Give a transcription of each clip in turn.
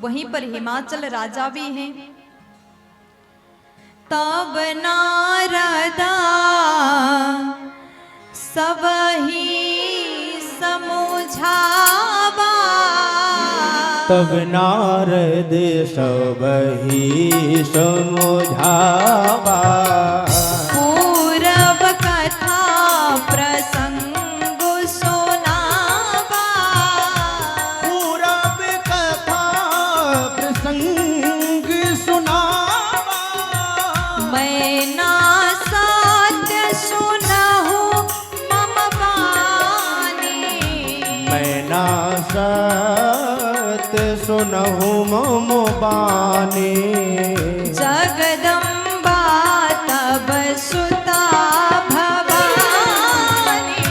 वहीं पर हिमाचल राजा भी हैं। तब नारदा सब ही समझावा, तब नारद सब ही समझावा, पूरब कथा प्रसंग सुनावा, पूरब कथा प्रसंग सुनावा, मैं ना सत्य सुनहु मम बानी, मैं ना सत सुनहु मम बानी, जगदम्बा तब सुता भवानी,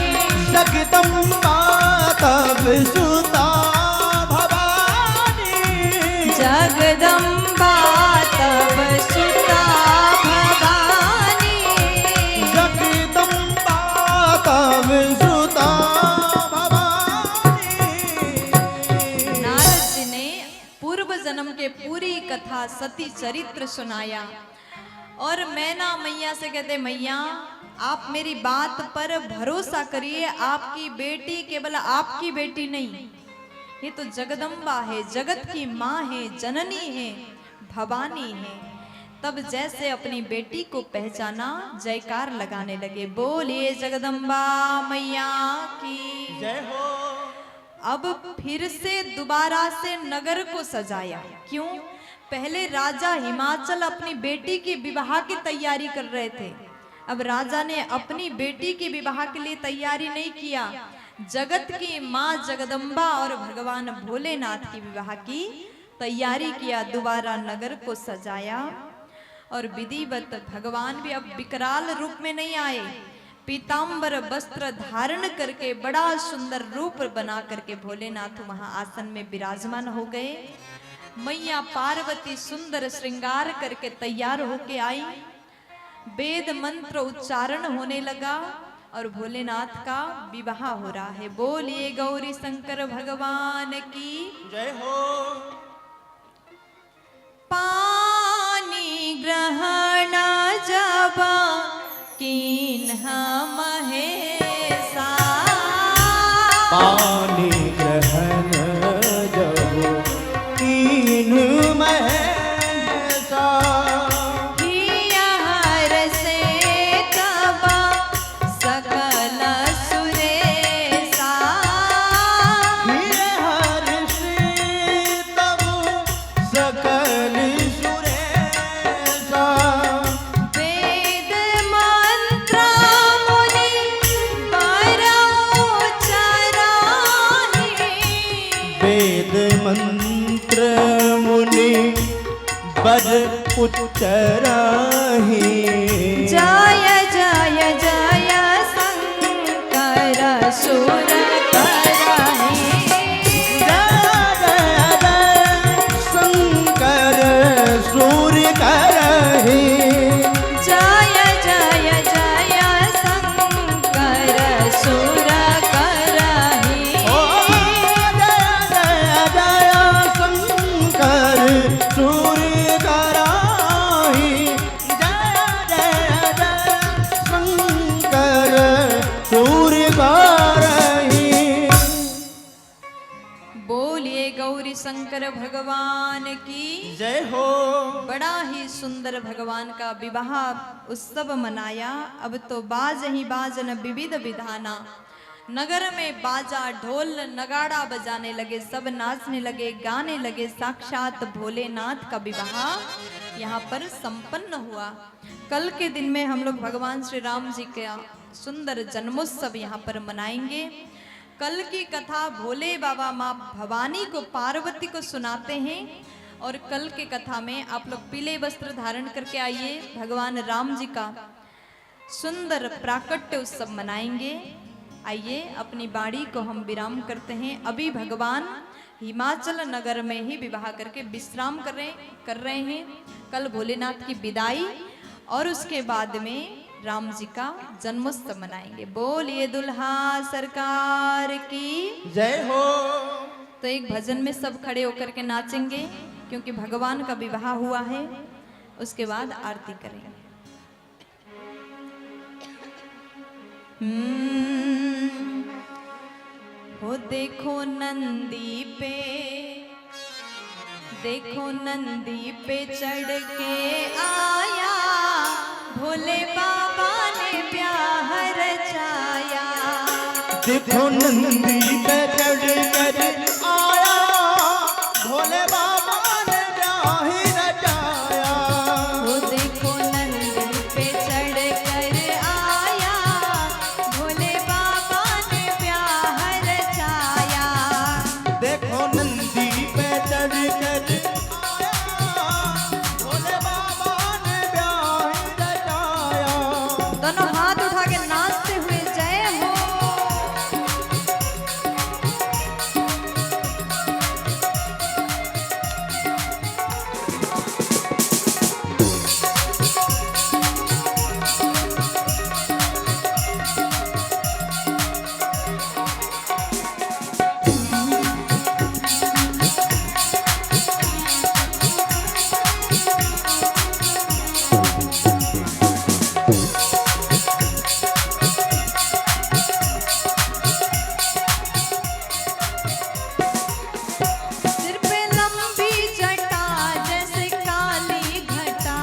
जगदम्बा तब सुता भवानी, जगदम्बा तब सुता भवानी, जगदम्बा तब सुता भवानी। नारद जी ने पूर्व जन्म के पूरी कथा सती चरित्र सुनाया और मैना मैया से कहते, मैया आप मेरी बात पर भरोसा करिए, आपकी बेटी केवल आपकी बेटी नहीं, ये तो जगदम्बा है, जगत की माँ है, जननी है, भवानी है। तब जैसे अपनी बेटी को पहचाना, जयकार लगाने लगे, बोलिए जगदम्बा मैया की जय हो। अब फिर से दोबारा से नगर को सजाया। क्यों? पहले राजा हिमाचल अपनी बेटी की विवाह की तैयारी कर रहे थे। अब राजा ने अपनी बेटी की विवाह के लिए तैयारी नहीं किया, जगत की माँ जगदम्बा और भगवान भोलेनाथ की विवाह की तैयारी किया। दोबारा नगर को सजाया और विधिवत भगवान भी अब विकराल रूप में नहीं आए, पीतांबर वस्त्र धारण करके बड़ा सुंदर रूप बना करके भोलेनाथ वहां आसन में विराजमान हो गए। मैया पार्वती सुंदर श्रृंगार करके तैयार होके आई, वेद मंत्र उच्चारण होने लगा और भोलेनाथ का विवाह हो रहा है। बोलिए गौरी शंकर भगवान की जय हो। पानी ग्रहण जब कीन्ह महेशा, पानी ग्रहण जब कीन महेशा, हियहर से तब सकल सुरेशा, हर से तब सकल सुरेशा, वेद मंत्र मुनि बरौचराहि, वेद मंत्र मुनि बद उच्चराहि, जय जय जय शंकर सुर करहि, शंकर सूर्य करहि, जय जय जय शंकर सुर करहि, ओ जय जय शंकर सूर्य करहि, जय जय शंकर सूर्य करहि। बोलिए गौरी शंकर भगवान की जय हो। बड़ा ही सुंदर भगवान का विवाह उत्सव मनाया। अब तो बाज ही बाजन विविध विधाना, नगर में बाजा ढोल नगाड़ा बजाने लगे, सब नाचने लगे, गाने लगे। साक्षात भोलेनाथ का विवाह यहाँ पर संपन्न हुआ। कल के दिन में हम लोग भगवान श्री राम जी का सुंदर जन्मोत्सव यहाँ पर मनाएंगे। कल की कथा भोले बाबा माँ भवानी को पार्वती को सुनाते हैं और कल की कथा में आप लोग पीले वस्त्र धारण करके आइए, भगवान राम जी का सुंदर प्राकट्य उत्सव मनाएंगे। आइए अपनी बाड़ी को हम विराम करते हैं। अभी भगवान हिमाचल नगर में ही विवाह करके विश्राम कर रहे हैं। कल भोलेनाथ की विदाई और उसके बाद में राम जी का जन्मोत्सव मनाएंगे। बोलिए दुल्हा सरकार की जय हो। तो तो एक भजन में सब खड़े होकर के नाचेंगे, क्योंकि भगवान का विवाह हुआ है। उसके बाद आरती करेंगे। हो देखो नंदी पे, देखो नंदी पे चढ़ के आया, भोले बाबा ने ब्याह रचाया। देखो नंदी पे चढ़ कर आया, भोले बाबा ने ब्याह रचाया। वो देखो नंदी पे चढ़ कर आया, भोले बाबा ने ब्याह रचाया। देखो नंदी पे चढ़ कर आया, भोले बाबा ने ब्याह रचाया। दोनों हाथ उठा के नाचते हुए जय हो। सिर पे लंबी जटा जैसे काली घटा,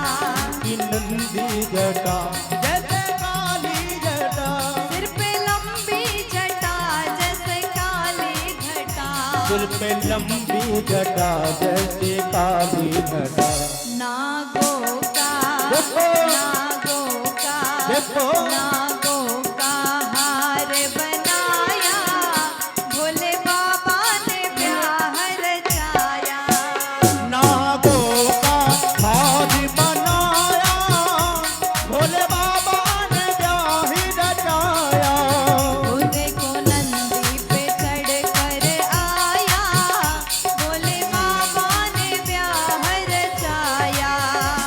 की नंदी जटा जैसे काली जटा। सिर पे लंबी जटा जैसे काली घटा। सिर पे लंबी जटा जैसे काली घटा। नागों का, देखो, नागों का, देखो, नागों का हार बनाया, भोले बाबा ने ब्याह रचाया। नागों का हार बनाया, भोले बाबा ने ब्याह रचाया। वो देखो नंदी पे चढ़ कर आया, भोले बाबा ने ब्याह रचाया।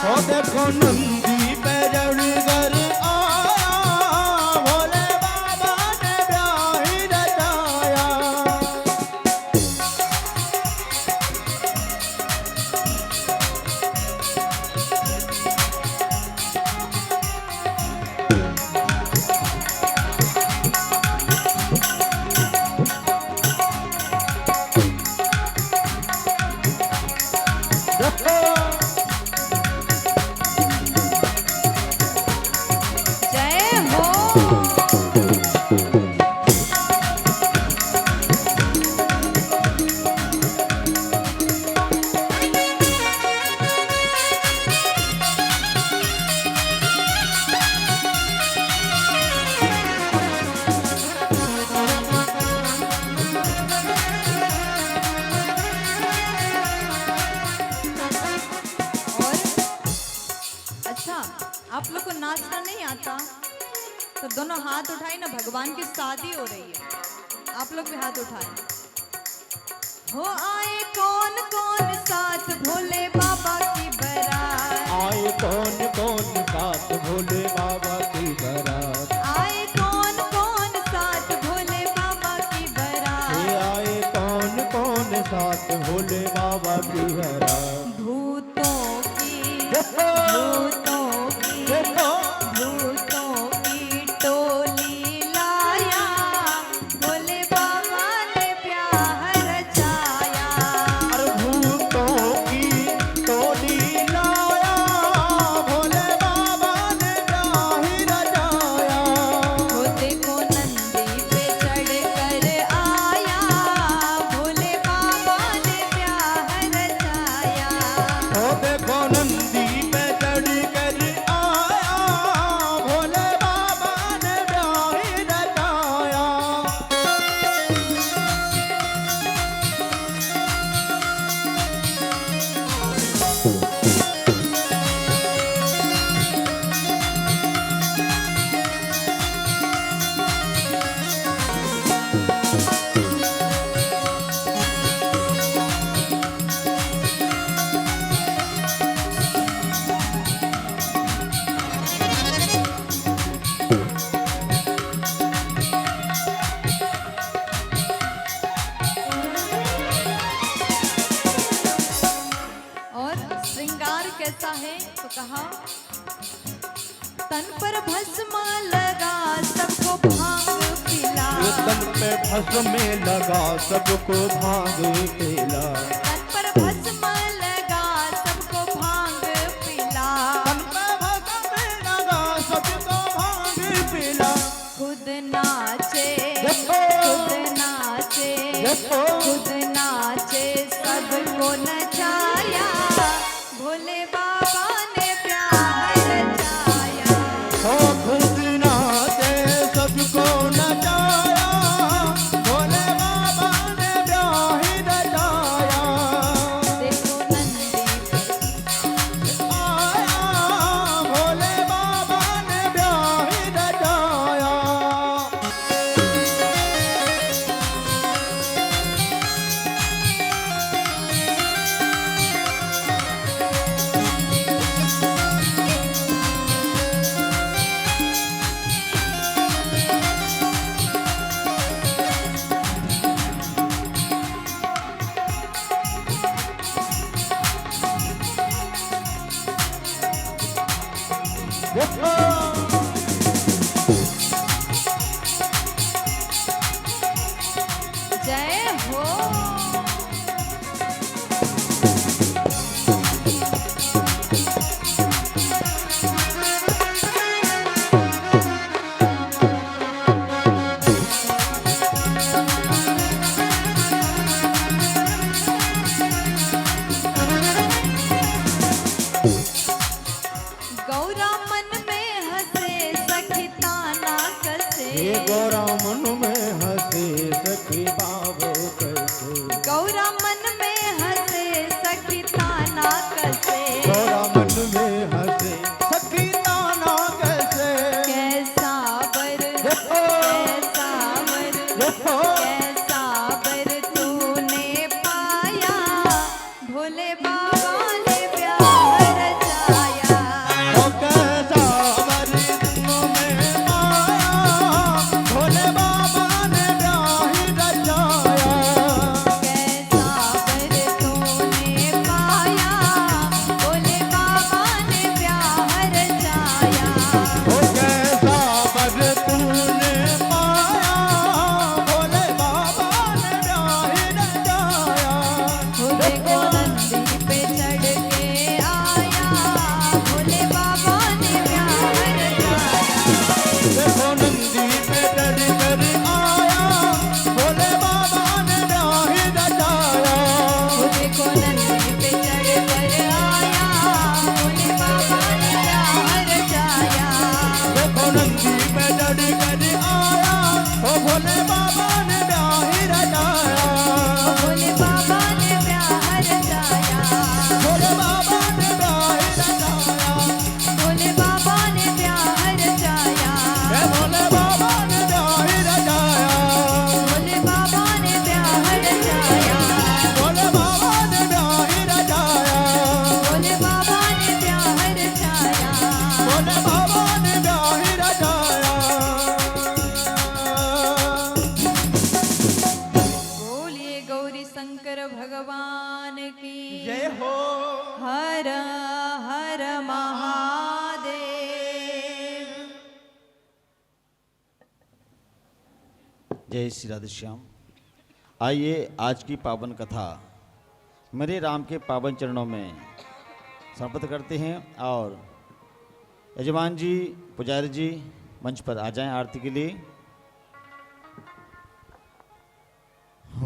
ओ देखो नंदी पे चढ़ कर आया, भोले बाबा ने ब्याह रचाया। देखो जय हो। और अच्छा, आप लोग को नाचना नहीं आता तो दोनों हाथ उठाए ना, भगवान की शादी हो रही है। आप लोग भी हाथ उठाए। हो आए कौन कौन साथ भोले बाबा की बारात। आए कौन कौन साथ भोले बाबा की बारात। आए कौन कौन साथ भोले बाबा की बारात। ये आए कौन कौन साथ भोले बाबा की बारात। भूतों की, देखो, भूतों की, देखो, भूतों की टोली लाया, भोले बाबा ने ब्याह रचाया। और भूतों की टोली लाया, भोले बाबा ने ब्याह रचाया। वो देखो नंदी पे चढ़ कर आया, भोले बाबा ने ब्याह रचाया। ओ देखो नंदी पे चढ़ कर आया, भोले बाबा ने ब्याह रचाया। कैसा है तो कहा, तन पर भस्म लगा सबको भांग पिला, तन पे भस्म में लगा सबको भांग पिला, तन पर भस्म लगा सबको भांग पिला, तन पे भस्म में लगा सबको भांग पिला। खुद नाचे देखो, खुद नाचे देखो, खुद नाचे सबको नचाया, भोले बाबा ने प्यार रचाया, ओ खुद नाचे सबको नचाया, भोले बाबा ने ब्याही रचाया। देखो नंदी आया भोले बाबा ने ब्याही रचाया। देखो, जय हो। गौरा मन में हंसे सखी ताना कसे, हे गौरा मन में हंसे सखी बाबो कैसे, गौरा मन में हंसे सखी ताना कसे, गौरा मन में हंसे सखी ताना कैसे। कैसा बर देखो, कैसा बर देखो, कैसा बर तूने पाया, भोले बाबा ने प्यार रचाया, ओ कैसा वर तुमने पाया, भोले बाबा ने ब्याही रचाया। कैसा बर तूने पाया, भोले बाबा ने प्यार रचाया, ओ कैसा वर तूने पाया, भोले बाबा ने ब्याही रचाया। भोले को नंदी पे चढ़ के आया, भोले बाबा ने प्यार रचाया, देखो नंदी पे चढ़ कर आया, भोले बाबा ने ब्याही रचाया। भोले को नंदी पे चढ़ कर आया, भोले बाबा ने प्यार रचाया, देखो नंदी पे चढ़ कर आया, ओ भोले बाबा ने ब्याही रचाया। भोले बाबा ने प्यार रचाया, भोले बाबा ने ब्याही रचाया। भोले बाबा ने प्यार रचाया, हे भोले बाबा ने ब्याही रचाया। भोले बाबा ने प्यार रचाया, भोले बाबा ने ब्याही रचाया। भोले बाबा ने प्यार रचाया, भोले बाबा ने ब्याही रचाया। बोलिए गौरी शंकर भगवान की जय हो। हर हर महादेव। जय श्री राधे श्याम। आइए आज की पावन कथा मेरे राम के पावन चरणों में समर्पित करते हैं और यजमान जी पुजारी जी मंच पर आ जाएं आरती के लिए।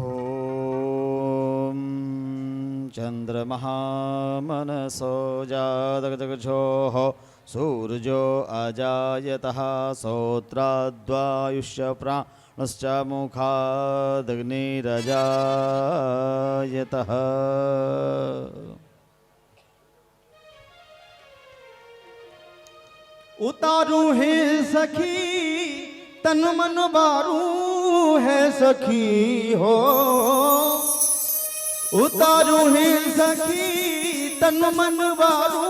ओम चंद्रमहा मनसो जातगजोः सूर्यो अजायतः श्रोत्राद्वायुष्य प्राणश्च मुखादग्निरजायतः। उतारू है सखी तन मन बारू है सखी हो। उतारू है सखी तन मन बारू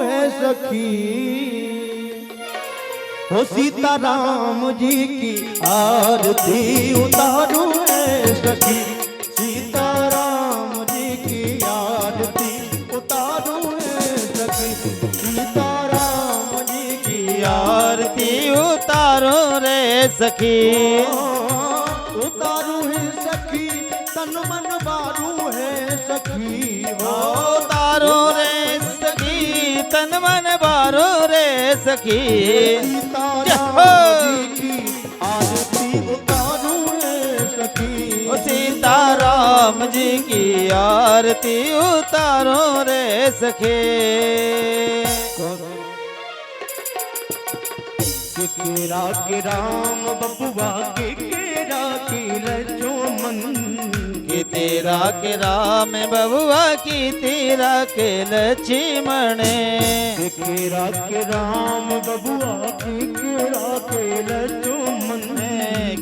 है सखी हो। सीताराम जी की आरती उतारू है सखी। सीताराम जी की आरती उतारू है सखी। उतारू है सखी तन मन बारू है सखी हो। तारो रे सखी तन मन बारो रे सखी। सीताराम जी की आरती उतारू है सखी। ओ सीताराम जी की आरती उतारो रे सखी। केरा के राम बबुआ के केरा के लक्ष्मण कि तेरा के राम बबुआ की तेरा के लक्ष्मण। केरा के राम बबुआ के केरा के लक्ष्मण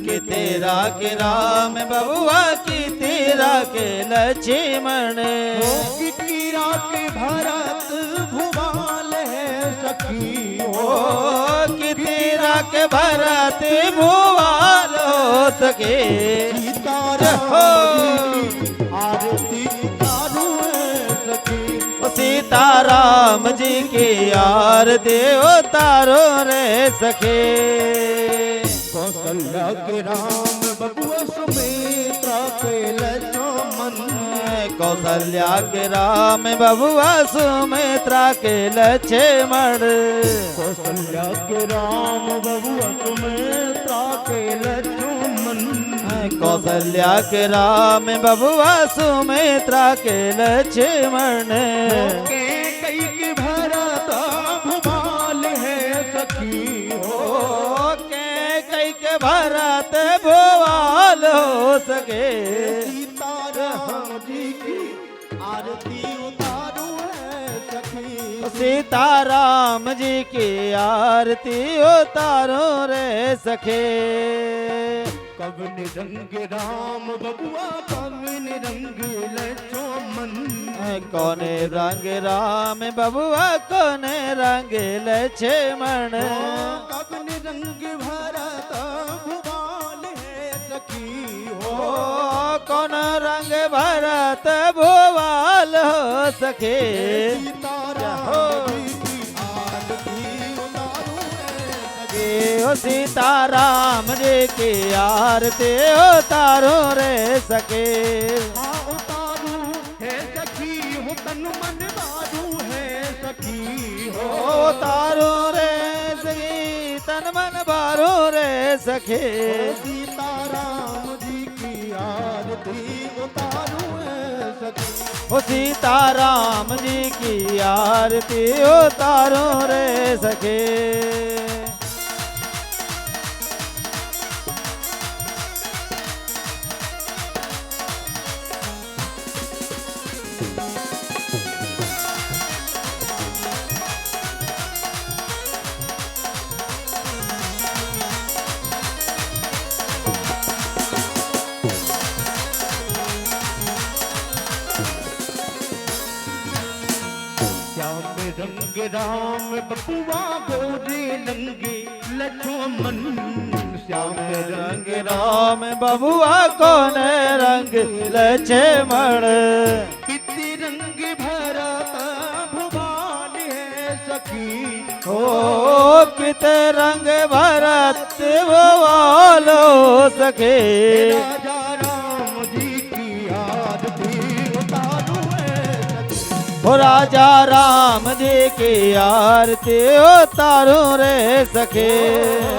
कि तेरा के राम बबुआ की तेरा के लक्ष्मण। कि केरा के भरत भुवाल है सखी हो। कि तेरा के भरत भुवाल हो सके। सीताराम जी की आरती उतारू है सखी। सीताराम जी की आरती उतारो रे सखे। कौशल्या के राम बबुआ सुमित्रा के लक्ष्मण। कौशल्या के राम बबुआ सुमित्रा के लक्ष्मण। कौशल्या के राम बबुआ सुमित्रा के लक्ष्मण। कौशल्या के राम बबुआ सुमित्रा के लक्ष्मण। कई के भरत भुवाल है सखी हो। कई के भरत भुवाल हो सके। सीताराम जी की आरती उतारू है सखी। सीताराम जी की आरती उतारो रे सखे। कवन रंग राम बबुआ कवन रंग लक्ष्मण। कौन रंग राम बबुआ कौन रंग लक्ष्मण। कवन रंग भरत भुवाल है सखी हो। कौन रंग भरत भुवाल हो सके। सीताराम जी की आरती उतारू है सखी। ओ सीताराम जी की आरती उतारो रे सके। उतारू है सखी हो तन मन बारू है सखी हो। उतारो रे सखी तन मन बारो रे सखे। सीताराम जी की आरती उतारू है सखी। ओ सीताराम जी की आरती उतारो रे सखे। श्याम रंग राम बबुआ गोरे नंगे लक्ष्मण। श्याम रंग राम बबुआ कौन रंग लक्ष्मण। किति रंग भरत भुवाल है सखी ओ कित रंग भरत भुवाल हो सके। राजा राम जी की आरती उतारू है सखी। ओ राजा राम जी की आरती उतारो रे सखे।